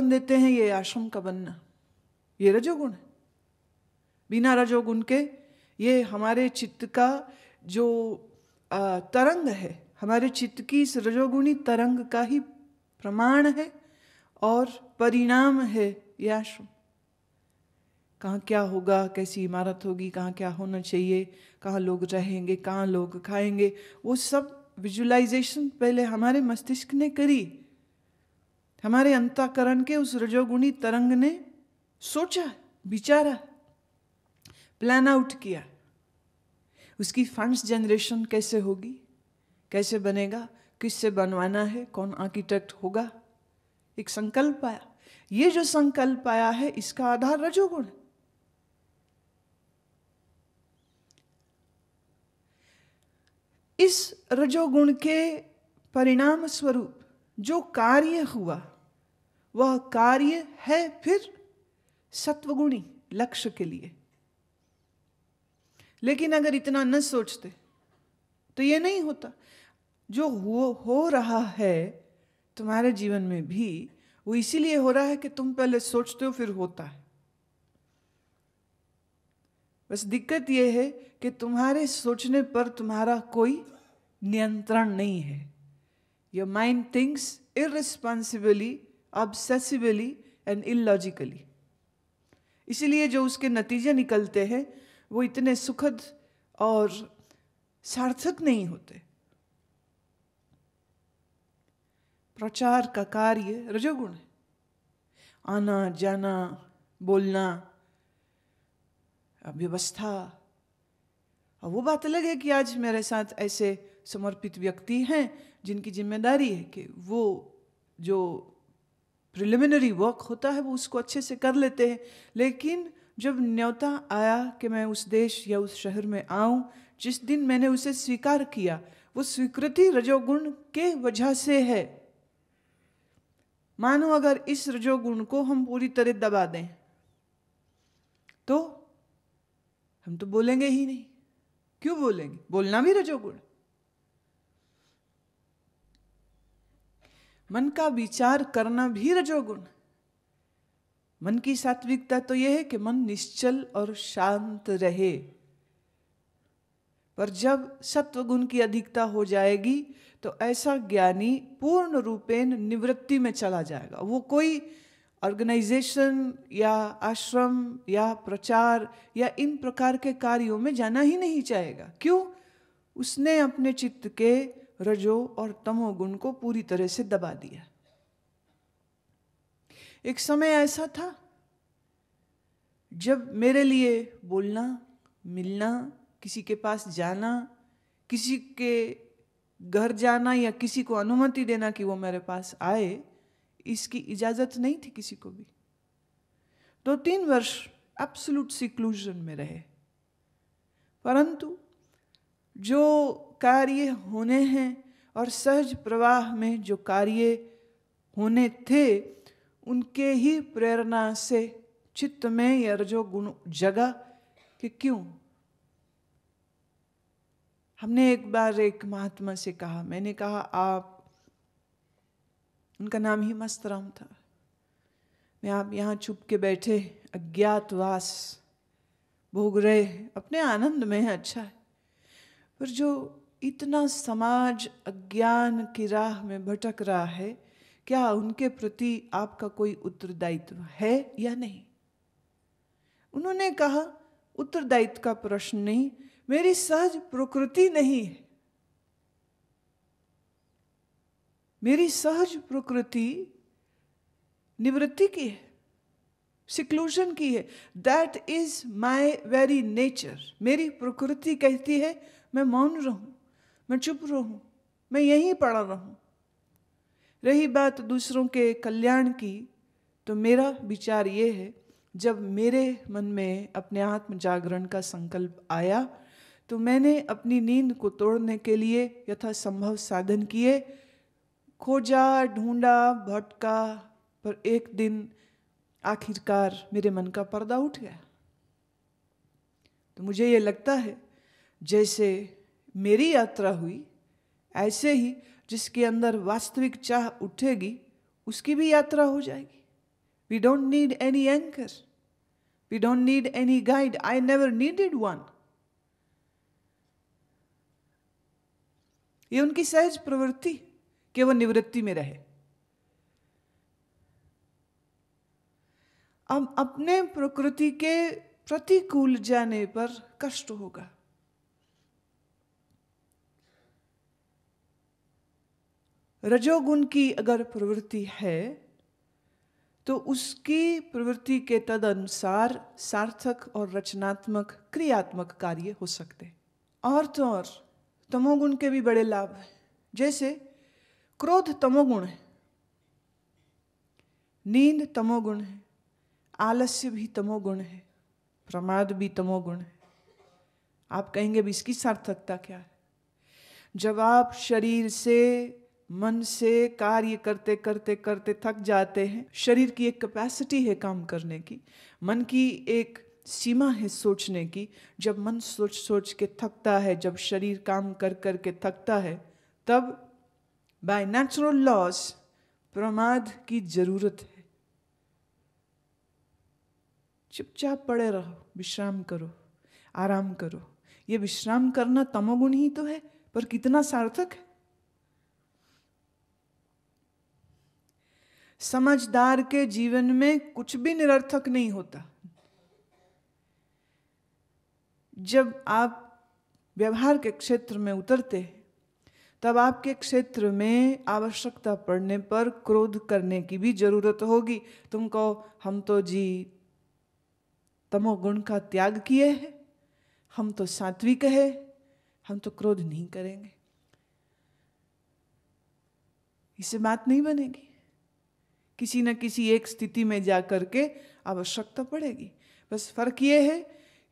बन देते हैं, ये आश्रम का बनना, ये रजोगुण है। बिना रजोगुण के ये हमारे चित्त का जो तरंग है, हमारे चित्त की इस रजोगुणी तरंग का ही प्रमाण है और परिणाम है ये आश्रम। कहाँ क्या होगा, कैसी इमारत होगी, कहाँ क्या होना चाहिए, कहाँ लोग रहेंगे, कहाँ लोग खाएंगे, वो सब विजुअलाइजेशन पहले हमारे मस्तिष्क ने करी। हमारे अंतःकरण के उस रजोगुणी तरंग ने सोचा, विचारा, प्लान आउट किया। उसकी फंड्स जनरेशन कैसे होगी, कैसे बनेगा, किससे बनवाना है, कौन आर्किटेक्ट होगा, एक संकल्प आया। ये जो संकल्प आया है इसका आधार रजोगुण है। इस रजोगुण के परिणाम स्वरूप जो कार्य हुआ वह कार्य है फिर सत्वगुणी लक्ष्य के लिए। लेकिन अगर इतना न सोचते तो ये नहीं होता। जो हो रहा है तुम्हारे जीवन में भी वो इसीलिए हो रहा है कि तुम पहले सोचते हो फिर होता है। बस दिक्कत ये है कि तुम्हारे सोचने पर तुम्हारा कोई नियंत्रण नहीं है। Your mind thinks irresponsibly, obsessively and illogically। इसीलिए जो उसके नतीजे निकलते हैं वो इतने सुखद और सार्थक नहीं होते। प्रचार का कार्य रजोगुण है। आना जाना, बोलना, व्यवस्था। और वो बात अलग है कि आज मेरे साथ ऐसे समर्पित व्यक्ति हैं जिनकी जिम्मेदारी है कि वो जो प्रिलिमिनरी वर्क होता है वो उसको अच्छे से कर लेते हैं। लेकिन जब न्योता आया कि मैं उस देश या उस शहर में आऊं, जिस दिन मैंने उसे स्वीकार किया, वो स्वीकृति रजोगुण के वजह से है। मानो अगर इस रजोगुण को हम पूरी तरह दबा दें तो हम तो बोलेंगे ही नहीं। क्यों बोलेंगे? बोलना भी रजोगुण। मन का विचार करना भी रजोगुण। मन की सात्विकता तो यह है कि मन निश्चल और शांत रहे। पर जब सत्वगुण की अधिकता हो जाएगी तो ऐसा ज्ञानी पूर्ण रूपेण निवृत्ति में चला जाएगा। वो कोई ऑर्गेनाइजेशन या आश्रम या प्रचार या इन प्रकार के कार्यों में जाना ही नहीं चाहेगा। क्यों? उसने अपने चित्त के रजो और तमो गुण को पूरी तरह से दबा दिया। एक समय ऐसा था जब मेरे लिए बोलना, मिलना, किसी के पास जाना, किसी के घर जाना या किसी को अनुमति देना कि वो मेरे पास आए, इसकी इजाजत नहीं थी किसी को भी। 2-3 वर्ष एब्सोल्यूट सिक्लूजन में रहे। परंतु जो कार्य होने हैं और सहज प्रवाह में जो कार्य होने थे उनके ही प्रेरणा से चित्त में यह रजोगुण जगा कि क्यों। हमने एक बार एक महात्मा से कहा, मैंने कहा आप, उनका नाम ही मस्तराम था, मैं आप यहाँ चुप के बैठे अज्ञातवास भोग रहे, अपने आनंद में है, अच्छा है, पर जो इतना समाज अज्ञान की राह में भटक रहा है, क्या उनके प्रति आपका कोई उत्तरदायित्व है या नहीं? उन्होंने कहा उत्तरदायित्व का प्रश्न नहीं, मेरी सहज प्रकृति नहीं है। मेरी सहज प्रकृति निवृत्ति की है, सिक्लूजन की है। That is my very nature. मेरी प्रकृति कहती है मैं मौन रहूं, मैं चुप रहूं, मैं यहीं पड़ा रहूं। रही बात दूसरों के कल्याण की, तो मेरा विचार ये है, जब मेरे मन में अपने आत्म जागरण का संकल्प आया तो मैंने अपनी नींद को तोड़ने के लिए यथासंभव साधन किए, खोजा, ढूंढा, भटका, पर एक दिन आखिरकार मेरे मन का पर्दा उठ गया। तो मुझे ये लगता है जैसे मेरी यात्रा हुई, ऐसे ही जिसके अंदर वास्तविक चाह उठेगी उसकी भी यात्रा हो जाएगी। We don't need any anchor. We don't need any guide. I never needed one. ये उनकी सहज प्रवृत्ति कि वो निवृत्ति में रहे। अब अपने प्रकृति के प्रतिकूल जाने पर कष्ट होगा। रजोगुण की अगर प्रवृत्ति है तो उसकी प्रवृत्ति के तदनुसार सार्थक और रचनात्मक क्रियात्मक कार्य हो सकते। और तो और तमोगुण के भी बड़े लाभ हैं। जैसे क्रोध तमोगुण है, नींद तमोगुण है, आलस्य भी तमोगुण है, प्रमाद भी तमोगुण है। आप कहेंगे भी इसकी सार्थकता क्या है? जब आप शरीर से मन से कार्य करते करते करते थक जाते हैं, शरीर की एक कैपेसिटी है काम करने की, मन की एक सीमा है सोचने की। जब मन सोच सोच के थकता है, जब शरीर काम कर कर के थकता है, तब बाय नेचुरल लॉस प्रमाद की जरूरत है। चुपचाप पड़े रहो, विश्राम करो, आराम करो। ये विश्राम करना तमोगुण ही तो है, पर कितना सार्थक है। समझदार के जीवन में कुछ भी निरर्थक नहीं होता। जब आप व्यवहार के क्षेत्र में उतरते हैं, तब आपके क्षेत्र में आवश्यकता पड़ने पर क्रोध करने की भी जरूरत होगी। तुम कहो हम तो जी तमोगुण का त्याग किए हैं, हम तो सात्विक है, हम तो क्रोध नहीं करेंगे। इससे बात नहीं बनेगी। किसी न किसी एक स्थिति में जाकर के आवश्यकता पड़ेगी। बस फर्क ये है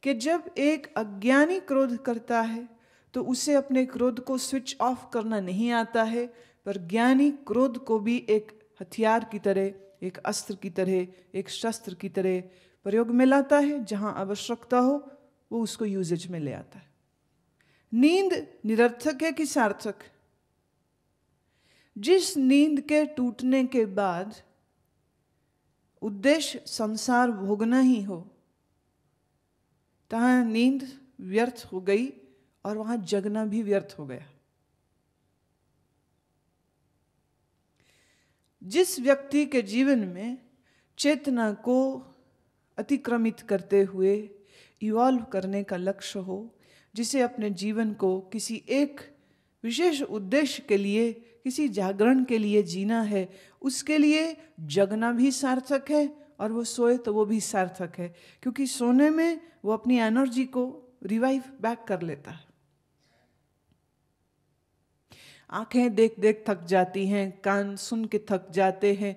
कि जब एक अज्ञानी क्रोध करता है तो उसे अपने क्रोध को स्विच ऑफ करना नहीं आता है, पर ज्ञानी क्रोध को भी एक हथियार की तरह, एक अस्त्र की तरह, एक शस्त्र की तरह प्रयोग में लाता है। जहाँ आवश्यकता हो वो उसको यूजेज में ले आता है। नींद निरर्थक है कि सार्थक? जिस नींद के टूटने के बाद उद्देश्य संसार भोगना ही हो, तहाँ नींद व्यर्थ हो गई और वहां जगना भी व्यर्थ हो गया। जिस व्यक्ति के जीवन में चेतना को अतिक्रमित करते हुए इवॉल्व करने का लक्ष्य हो, जिसे अपने जीवन को किसी एक विशेष उद्देश्य के लिए, किसी जागरण के लिए जीना है, उसके लिए जगना भी सार्थक है और वो सोए तो वो भी सार्थक है। क्योंकि सोने में वो अपनी एनर्जी को रिवाइव बैक कर लेता है। आंखें देख देख थक जाती हैं, कान सुन के थक जाते हैं।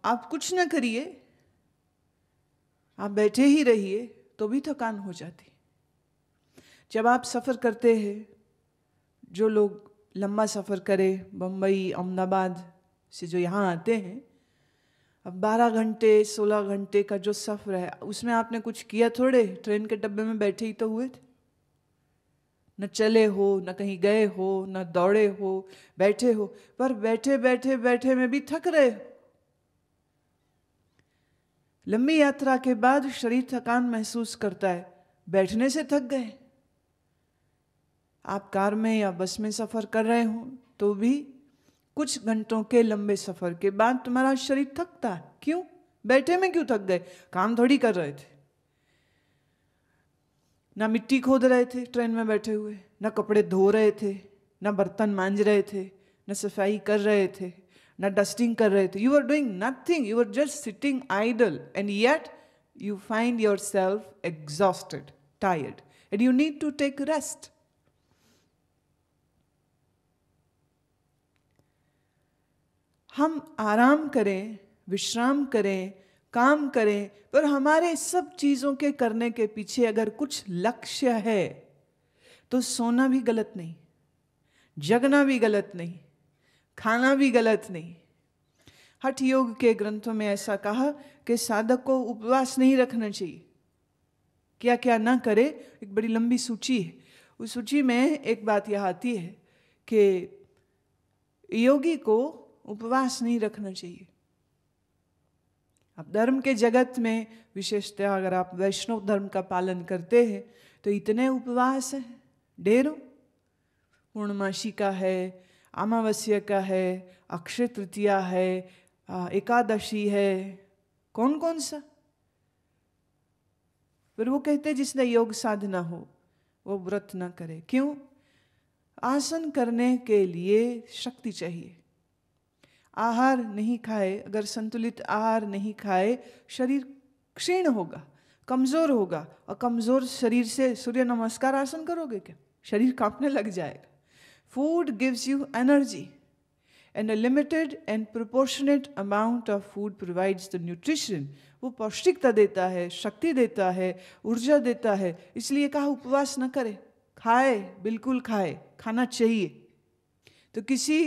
आप कुछ ना करिए, आप बैठे ही रहिए तो भी थकान हो जाती। जब आप सफ़र करते हैं, जो लोग लंबा सफ़र करें, बम्बई अहमदाबाद से जो यहाँ आते हैं, अब 12 घंटे 16 घंटे का जो सफ़र है, उसमें आपने कुछ किया थोड़े, ट्रेन के डब्बे में बैठे ही तो हुए थे। न चले हो, न कहीं गए हो, न दौड़े हो, बैठे हो। पर बैठे बैठे बैठे में भी थक रहे हो। लंबी यात्रा के बाद शरीर थकान महसूस करता है, बैठने से थक गए। आप कार में या बस में सफ़र कर रहे हो तो भी कुछ घंटों के लंबे सफ़र के बाद तुम्हारा शरीर थकता है। क्यों? बैठे में क्यों थक गए? काम थोड़ी कर रहे थे। ना मिट्टी खोद रहे थे ट्रेन में बैठे हुए, ना कपड़े धो रहे थे, ना बर्तन मांज रहे थे, ना सफाई कर रहे थे, ना डस्टिंग कर रहे थे। You are doing nothing, you are just sitting idle, and yet you find yourself exhausted, tired, and you need to take rest. हम आराम करें, विश्राम करें, काम करें, पर हमारे सब चीज़ों के करने के पीछे अगर कुछ लक्ष्य है तो सोना भी गलत नहीं, जगना भी गलत नहीं, खाना भी गलत नहीं। हठ योग के ग्रंथों में ऐसा कहा कि साधक को उपवास नहीं रखना चाहिए। क्या क्या ना करे, एक बड़ी लंबी सूची है। उस सूची में एक बात यह आती है कि योगी को उपवास नहीं रखना चाहिए। अब धर्म के जगत में विशेषतः अगर आप वैष्णव धर्म का पालन करते हैं तो इतने उपवास हैं, ढेरों। पूर्णमासी का है, अमावस्या का है, अक्षय तृतीया है, एकादशी है, कौन कौन सा। फिर वो कहते जिसने योग साधना हो वो व्रत ना करे। क्यों? आसन करने के लिए शक्ति चाहिए। आहार नहीं खाए, अगर संतुलित आहार नहीं खाए, शरीर क्षीण होगा, कमजोर होगा। और कमजोर शरीर से सूर्य नमस्कार आसन करोगे क्या? शरीर कांपने लग जाएगा। Food gives you energy and a limited and proportionate amount of food provides the nutrition. वो पौष्टिकता देता है, शक्ति देता है, ऊर्जा देता है। इसलिए कहा उपवास न करे, खाए, बिल्कुल खाए, खाना चाहिए। तो किसी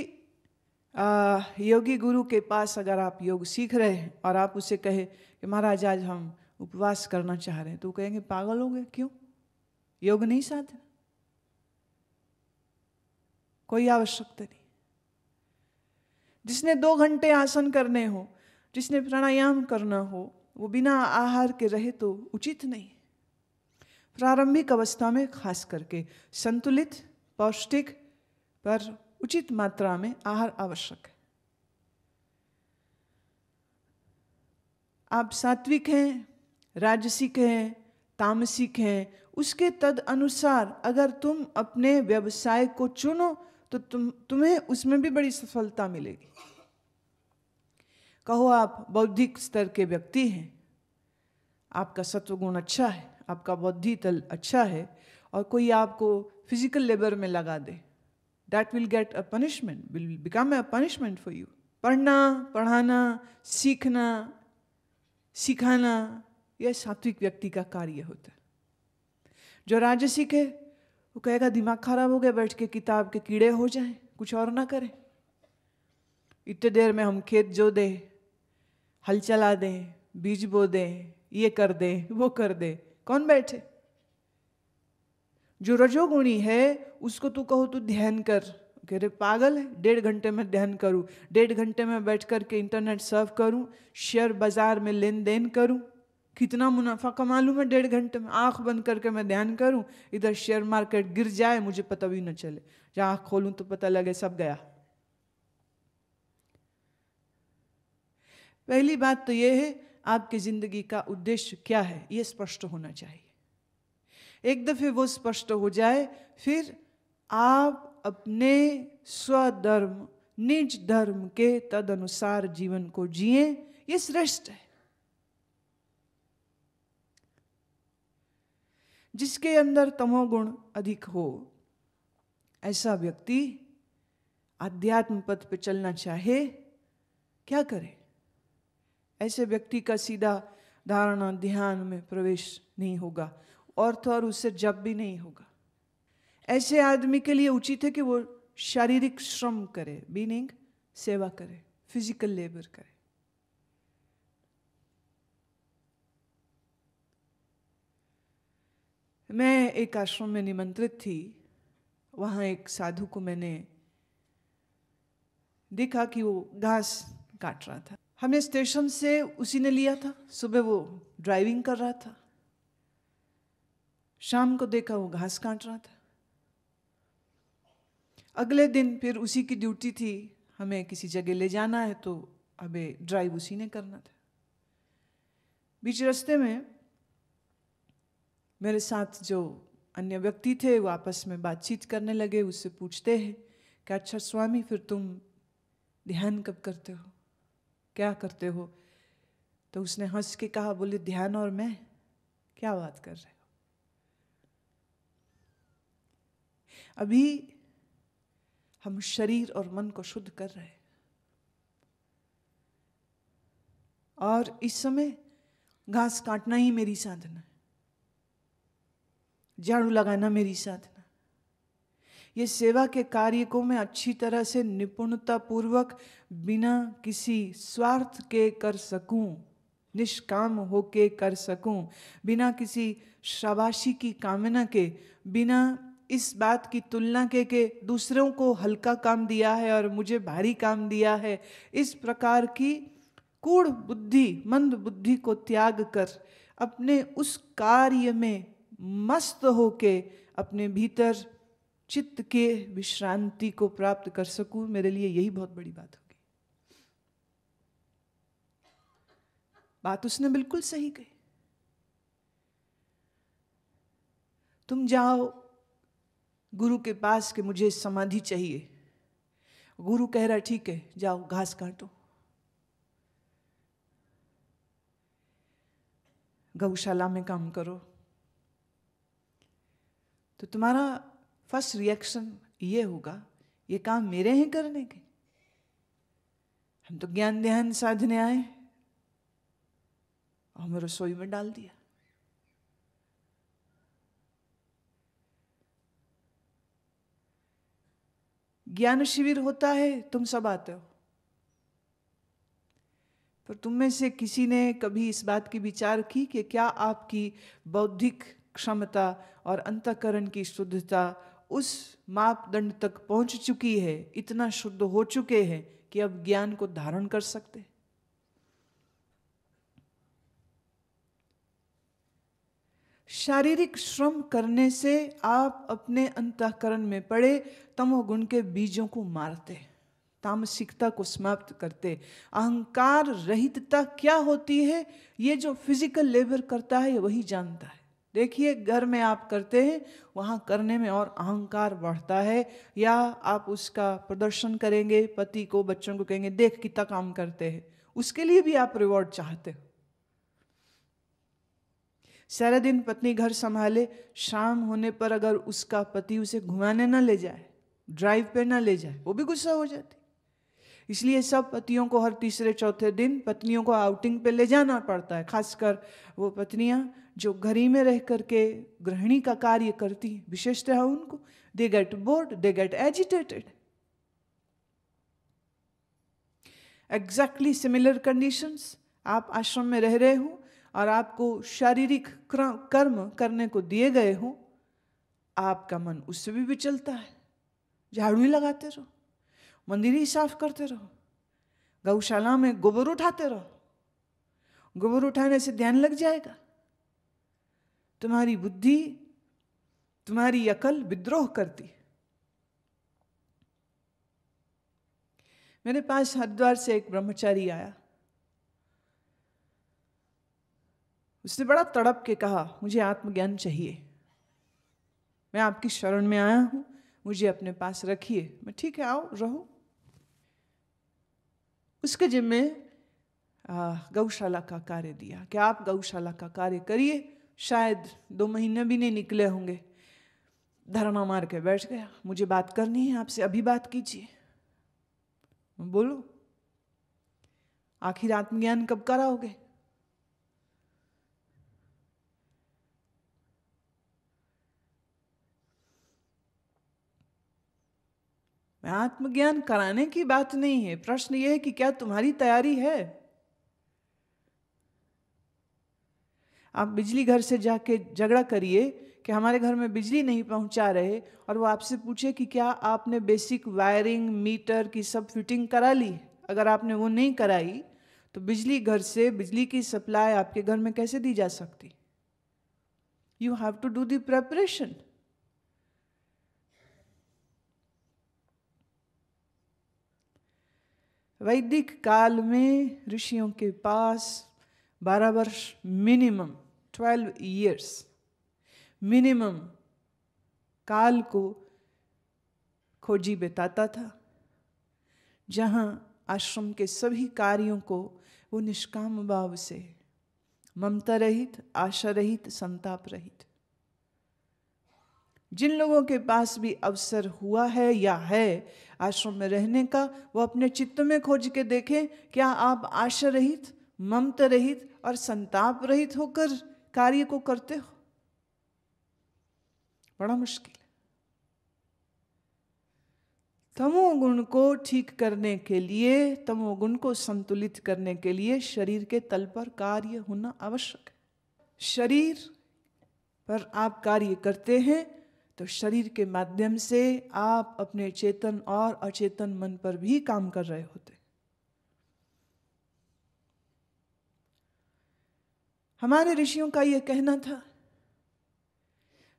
योगी गुरु के पास अगर आप योग सीख रहे हैं और आप उसे कहे कि महाराज आज हम उपवास करना चाह रहे हैं, तो वो कहेंगे पागल हो गए, क्यों? योग नहीं साधना, कोई आवश्यकता नहीं। जिसने 2 घंटे आसन करने हो, जिसने प्राणायाम करना हो, वो बिना आहार के रहे तो उचित नहीं। प्रारंभिक अवस्था में खास करके संतुलित, पौष्टिक पर उचित मात्रा में आहार आवश्यक है। आप सात्विक हैं, राजसिक हैं, तामसिक हैं, उसके तद अनुसार अगर तुम अपने व्यवसाय को चुनो तो तुम्हें उसमें भी बड़ी सफलता मिलेगी। कहो आप बौद्धिक स्तर के व्यक्ति हैं, आपका सत्वगुण अच्छा है, आपका बौद्धि तल अच्छा है, और कोई आपको फिजिकल लेबर में लगा दे, that will get a punishment, will become a punishment for you. पढ़ना, पढ़ाना, सीखना, सिखाना, यह सात्विक व्यक्ति का कार्य होता है। जो राजसिक है वो कहेगा दिमाग खराब हो गया, बैठ के किताब के कीड़े हो जाएं, कुछ और ना करें। इतने देर में हम खेत जो दे, हल चला दें, बीज बो दें, ये कर दें, वो कर दे, कौन बैठे? जो रजोगुणी है उसको तू कहो तू ध्यान कर, कह रहे पागल है, 1.5 घंटे में ध्यान करूं, 1.5 घंटे में बैठ करके इंटरनेट सर्फ करूं, शेयर बाजार में लेन देन करूं, कितना मुनाफा कमा लूं मैं 1.5 घंटे में। आंख बंद करके मैं ध्यान करूं, इधर शेयर मार्केट गिर जाए, मुझे पता भी न चले, जहां आंख खोलूं तो पता लगे सब गया। पहली बात तो यह है आपकी जिंदगी का उद्देश्य क्या है, यह स्पष्ट होना चाहिए। एक दफे वो स्पष्ट हो जाए, फिर आप अपने स्वधर्म, निज धर्म के तदनुसार जीवन को जिए, ये श्रेष्ठ है। जिसके अंदर तमोगुण अधिक हो, ऐसा व्यक्ति आध्यात्म पथ पे चलना चाहे, क्या करे? ऐसे व्यक्ति का सीधा धारणा ध्यान में प्रवेश नहीं होगा, और तो और उससे जप भी नहीं होगा। ऐसे आदमी के लिए उचित है कि वो शारीरिक श्रम करे, मीनिंग सेवा करे, फिजिकल लेबर करे। मैं एक आश्रम में निमंत्रित थी, वहाँ एक साधु को मैंने देखा कि वो घास काट रहा था। हमें स्टेशन से उसी ने लिया था, सुबह वो ड्राइविंग कर रहा था, शाम को देखा वो घास काट रहा था। अगले दिन फिर उसी की ड्यूटी थी, हमें किसी जगह ले जाना है तो हमें ड्राइव उसी ने करना था। बीच रास्ते में मेरे साथ जो अन्य व्यक्ति थे वो आपस में बातचीत करने लगे। उससे पूछते हैं कि अच्छा स्वामी, फिर तुम ध्यान कब करते हो, क्या करते हो? तो उसने हंस के कहा, बोले ध्यान और मैं क्या बात कर रहे हो? अभी हम शरीर और मन को शुद्ध कर रहे हैं, और इस समय घास काटना ही मेरी साधना है, झाड़ू लगाना मेरी साधना। ये सेवा के कार्य को मैं अच्छी तरह से निपुणता पूर्वक बिना किसी स्वार्थ के कर सकूं, निष्काम होके कर सकूं, बिना किसी शाबाशी की कामना के, बिना इस बात की तुलना के दूसरों को हल्का काम दिया है और मुझे भारी काम दिया है, इस प्रकार की कूढ़ बुद्धि, मंद बुद्धि को त्याग कर अपने उस कार्य में मस्त होके अपने भीतर चित्त के विश्रांति को प्राप्त कर सकूं, मेरे लिए यही बहुत बड़ी बात होगी। बात उसने बिल्कुल सही कही। तुम जाओ गुरु के पास कि मुझे समाधि चाहिए, गुरु कह रहा ठीक है जाओ घास काटो, गौशाला में काम करो, तो तुम्हारा फर्स्ट रिएक्शन ये होगा ये काम मेरे हैं करने के, हम तो ज्ञान ध्यान साधने आए और हमें रसोई में डाल दिया। ज्ञान शिविर होता है, तुम सब आते हो, पर तुम में से किसी ने कभी इस बात की विचार की कि क्या आपकी बौद्धिक क्षमता और अंतःकरण की शुद्धता उस मापदंड तक पहुंच चुकी है, इतना शुद्ध हो चुके हैं कि अब ज्ञान को धारण कर सकते? शारीरिक श्रम करने से आप अपने अंतःकरण में पड़े तमोगुण के बीजों को मारते, तामसिकता को समाप्त करते। अहंकार रहितता क्या होती है, ये जो फिजिकल लेबर करता है वही जानता है। देखिए घर में आप करते हैं, वहाँ करने में और अहंकार बढ़ता है, या आप उसका प्रदर्शन करेंगे, पति को बच्चों को कहेंगे देख कितना काम करते हैं, उसके लिए भी आप रिवॉर्ड चाहते हो। सारा दिन पत्नी घर संभाले, शाम होने पर अगर उसका पति उसे घुमाने ना ले जाए, ड्राइव पे ना ले जाए, वो भी गुस्सा हो जाती। इसलिए सब पतियों को हर तीसरे चौथे दिन पत्नियों को आउटिंग पे ले जाना पड़ता है, खासकर वो पत्नियां जो घर ही में रह करके गृहिणी का कार्य करती, विशेषतः उनको, they get bored, they get agitated. Exactly similar conditions, आप आश्रम में रह रहे हो और आपको शारीरिक कर्म करने को दिए गए हो, आपका मन उससे भी विचलता है। झाड़ू ही लगाते रहो, मंदिर ही साफ करते रहो, गौशाला में गोबर उठाते रहो, गोबर उठाने से ध्यान लग जाएगा, तुम्हारी बुद्धि, तुम्हारी अकल विद्रोह करती है। मेरे पास हरिद्वार से एक ब्रह्मचारी आया, उसने बड़ा तड़प के कहा मुझे आत्मज्ञान चाहिए, मैं आपकी शरण में आया हूं, मुझे अपने पास रखिए। मैं ठीक है आओ रहो। उसके जिम्मे गौशाला का कार्य दिया कि आप गौशाला का कार्य करिए। शायद 2 महीने भी नहीं निकले होंगे, धरना मार के बैठ गया, मुझे बात करनी है आपसे, अभी बात कीजिए। बोलो आखिर आत्मज्ञान कब कराओगे? आत्मज्ञान कराने की बात नहीं है, प्रश्न यह है कि क्या तुम्हारी तैयारी है? आप बिजली घर से जाके झगड़ा करिए कि हमारे घर में बिजली नहीं पहुंचा रहे, और वो आपसे पूछे कि क्या आपने बेसिक वायरिंग मीटर की सब फिटिंग करा ली। अगर आपने वो नहीं कराई तो बिजली घर से बिजली की सप्लाई आपके घर में कैसे दी जा सकती? You have to do the preparation. वैदिक काल में ऋषियों के पास 12 वर्ष मिनिमम, 12 years मिनिमम काल को खोजी बिताता था, जहाँ आश्रम के सभी कार्यों को वो निष्काम भाव से, ममता रहित, आशा रहित, संताप रहित। जिन लोगों के पास भी अवसर हुआ है या है आश्रम में रहने का, वो अपने चित्त में खोज के देखें, क्या आप आशा रहित, ममता रहित और संताप रहित होकर कार्य को करते हो? बड़ा मुश्किल है। तमोगुण को ठीक करने के लिए, तमोगुण को संतुलित करने के लिए शरीर के तल पर कार्य होना आवश्यक है। शरीर पर आप कार्य करते हैं तो शरीर के माध्यम से आप अपने चेतन और अचेतन मन पर भी काम कर रहे होते। हमारे ऋषियों का यह कहना था,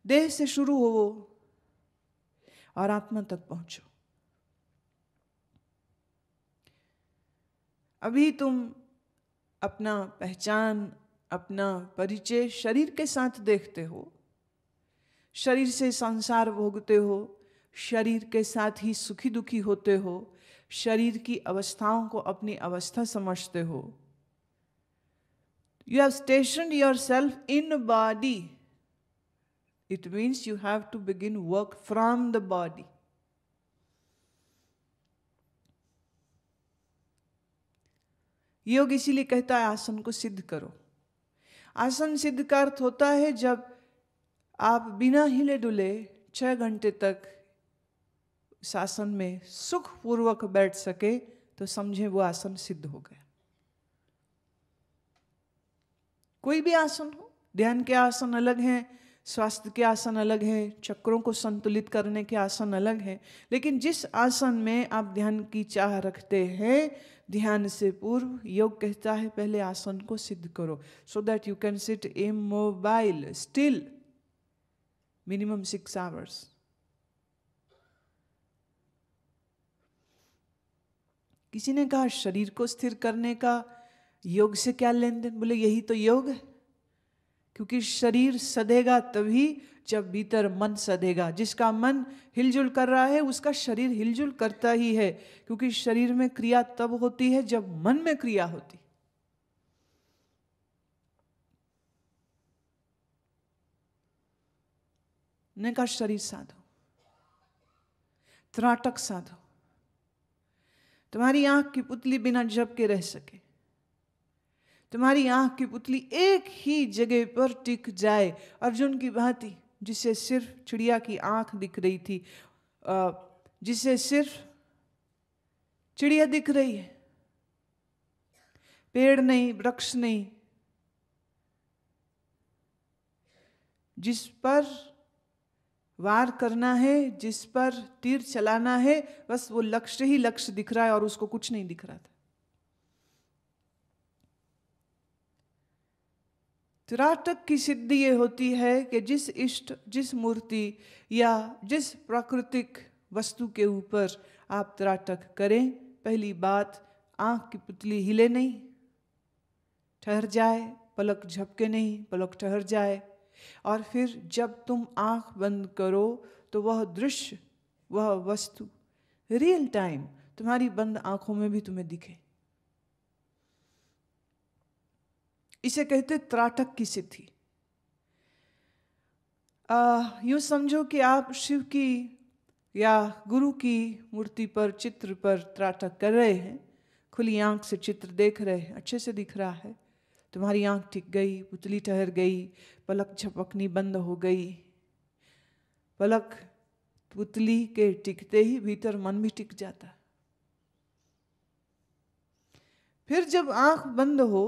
देह से शुरू हो और आत्मा तक पहुंचो। अभी तुम अपना पहचान, अपना परिचय शरीर के साथ देखते हो, शरीर से संसार भोगते हो, शरीर के साथ ही सुखी दुखी होते हो, शरीर की अवस्थाओं को अपनी अवस्था समझते हो। You have stationed yourself in a body. It means you have to begin work from the body. योग इसीलिए कहता है आसन को सिद्ध करो। आसन सिद्ध का अर्थ होता है जब आप बिना हिले डुले 6 घंटे तक इस आसन में सुखपूर्वक बैठ सके तो समझे वो आसन सिद्ध हो गया। कोई भी आसन हो, ध्यान के आसन अलग हैं, स्वास्थ्य के आसन अलग हैं, चक्रों को संतुलित करने के आसन अलग हैं, लेकिन जिस आसन में आप ध्यान की चाह रखते हैं, ध्यान से पूर्व योग कहता है पहले आसन को सिद्ध करो, so that you can sit immobile still minimum 6 hours। किसी ने कहा शरीर को स्थिर करने का योग से क्या लेन देन? बोले यही तो योग है, क्योंकि शरीर सधेगा तभी जब भीतर मन सधेगा। जिसका मन हिलजुल कर रहा है उसका शरीर हिलजुल करता ही है, क्योंकि शरीर में क्रिया तब होती है जब मन में क्रिया होती। ने कहा शरीर साधो, त्राटक साधो। तुम्हारी आंख की पुतली बिना जप के रह सके, तुम्हारी आंख की पुतली एक ही जगह पर टिक जाए, अर्जुन की भांति, जिसे सिर्फ चिड़िया की आंख दिख रही थी, जिसे सिर्फ चिड़िया दिख रही है, पेड़ नहीं, वृक्ष नहीं, जिस पर वार करना है, जिस पर तीर चलाना है, बस वो लक्ष्य ही लक्ष्य दिख रहा है और उसको कुछ नहीं दिख रहा था। त्राटक की सिद्धि ये होती है कि जिस इष्ट, जिस मूर्ति या जिस प्राकृतिक वस्तु के ऊपर आप त्राटक करें, पहली बात आंख की पुतली हिले नहीं, ठहर जाए, पलक झपके नहीं, पलक ठहर जाए। और फिर जब तुम आंख बंद करो तो वह दृश्य, वह वस्तु रियल टाइम तुम्हारी बंद आंखों में भी तुम्हें दिखे। इसे कहते त्राटक की सिद्धि। यूं समझो कि आप शिव की या गुरु की मूर्ति पर, चित्र पर त्राटक कर रहे हैं, खुली आंख से चित्र देख रहे हैं, अच्छे से दिख रहा है, तुम्हारी आंख टिक गई, पुतली ठहर गई, पलक झपकनी बंद हो गई। पलक पुतली के टिकते ही भीतर मन भी टिक जाता है। फिर जब आंख बंद हो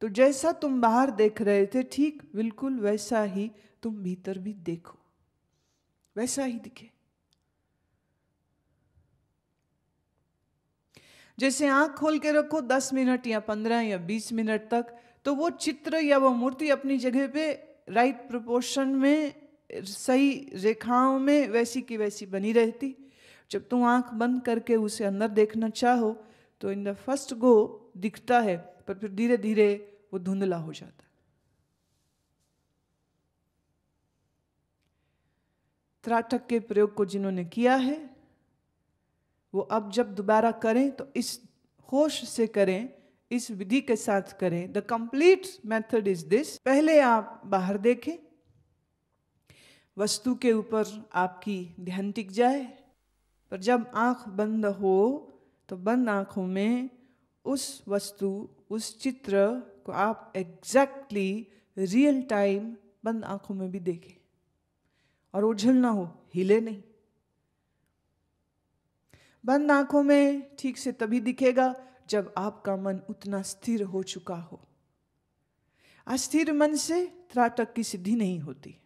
तो जैसा तुम बाहर देख रहे थे ठीक बिल्कुल वैसा ही तुम भीतर भी देखो, वैसा ही दिखे। जैसे आंख खोल के रखो 10 मिनट या 15 या 20 मिनट तक, तो वो चित्र या वो मूर्ति अपनी जगह पे राइट प्रोपोर्शन में, सही रेखाओं में वैसी की वैसी बनी रहती। जब तुम आंख बंद करके उसे अंदर देखना चाहो तो इन द फर्स्ट गो दिखता है, पर फिर धीरे धीरे वो धुंधला हो जाता है। त्राटक के प्रयोग को जिन्होंने किया है वो अब जब दोबारा करें तो इस होश से करें, इस विधि के साथ करें। The complete method is this. पहले आप बाहर देखें, वस्तु के ऊपर आपकी ध्यान टिक जाए, पर जब आंख बंद हो तो बंद आंखों में उस वस्तु, उस चित्र को आप एग्जैक्टली रियल टाइम बंद आंखों में भी देखें और ओझल ना हो, हिले नहीं। बंद आंखों में ठीक से तभी दिखेगा जब आपका मन उतना स्थिर हो चुका हो। अस्थिर मन से त्राटक की सिद्धि नहीं होती।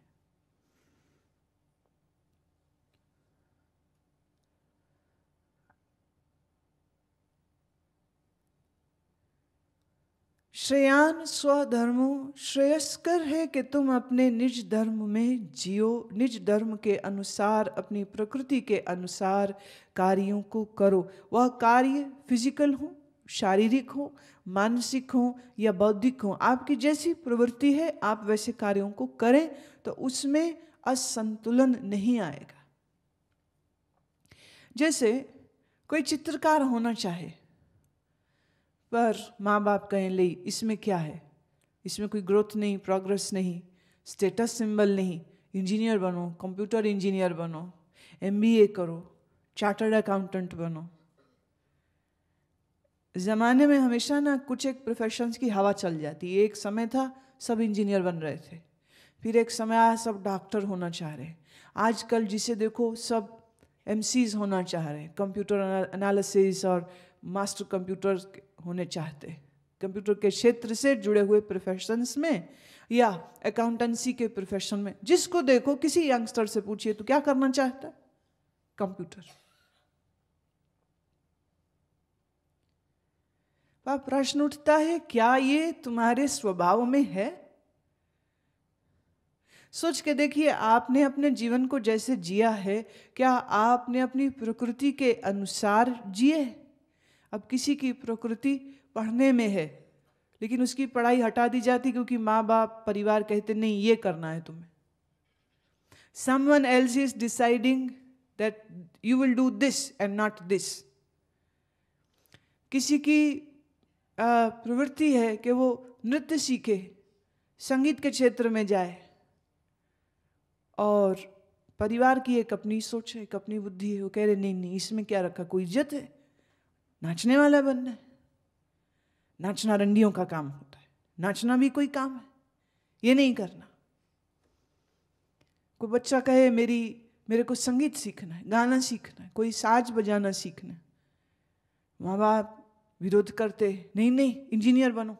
श्रेयान स्वधर्मो, श्रेयस्कर है कि तुम अपने निज धर्म में जियो, निज धर्म के अनुसार, अपनी प्रकृति के अनुसार कार्यों को करो। वह कार्य फिजिकल हो, शारीरिक हो, मानसिक हो या बौद्धिक हो, आपकी जैसी प्रवृत्ति है आप वैसे कार्यों को करें तो उसमें असंतुलन नहीं आएगा। जैसे कोई चित्रकार होना चाहे पर माँ बाप कहें ले इसमें क्या है, इसमें कोई ग्रोथ नहीं, प्रोग्रेस नहीं, स्टेटस सिंबल नहीं, इंजीनियर बनो, कंप्यूटर इंजीनियर बनो, MBA करो, चार्टर्ड अकाउंटेंट बनो। ज़माने में हमेशा ना कुछ एक प्रोफेशंस की हवा चल जाती है। एक समय था सब इंजीनियर बन रहे थे, फिर एक समय आया सब डॉक्टर होना चाह रहे, आजकल जिसे देखो सब MCs होना चाह रहे हैं, कंप्यूटर एनालिसिस और मास्टर कंप्यूटर होने चाहते, कंप्यूटर के क्षेत्र से जुड़े हुए प्रोफेशंस में या अकाउंटेंसी के प्रोफेशन में। जिसको देखो, किसी यंगस्टर से पूछिए तो क्या करना चाहता है, कंप्यूटर। अब प्रश्न उठता है क्या ये तुम्हारे स्वभाव में है? सोच के देखिए, आपने अपने जीवन को जैसे जिया है, क्या आपने अपनी प्रकृति के अनुसार जिए? अब किसी की प्रकृति पढ़ने में है लेकिन उसकी पढ़ाई हटा दी जाती क्योंकि माँ बाप परिवार कहते नहीं ये करना है तुम्हें। Someone else is deciding that you will do this and not this. किसी की प्रवृत्ति है कि वो नृत्य सीखे, संगीत के क्षेत्र में जाए, और परिवार की एक अपनी सोच है, एक अपनी बुद्धि है, वो कह रहे नहीं नहीं इसमें क्या रखा, कोई इज्जत है, नाचने वाला बनना है, नाचना रंडियों का काम होता है, नाचना भी कोई काम है, ये नहीं करना। कोई बच्चा कहे मेरे को संगीत सीखना है, गाना सीखना है, कोई साज बजाना सीखना है, माँ बाप विरोध करते नहीं नहीं इंजीनियर बनो।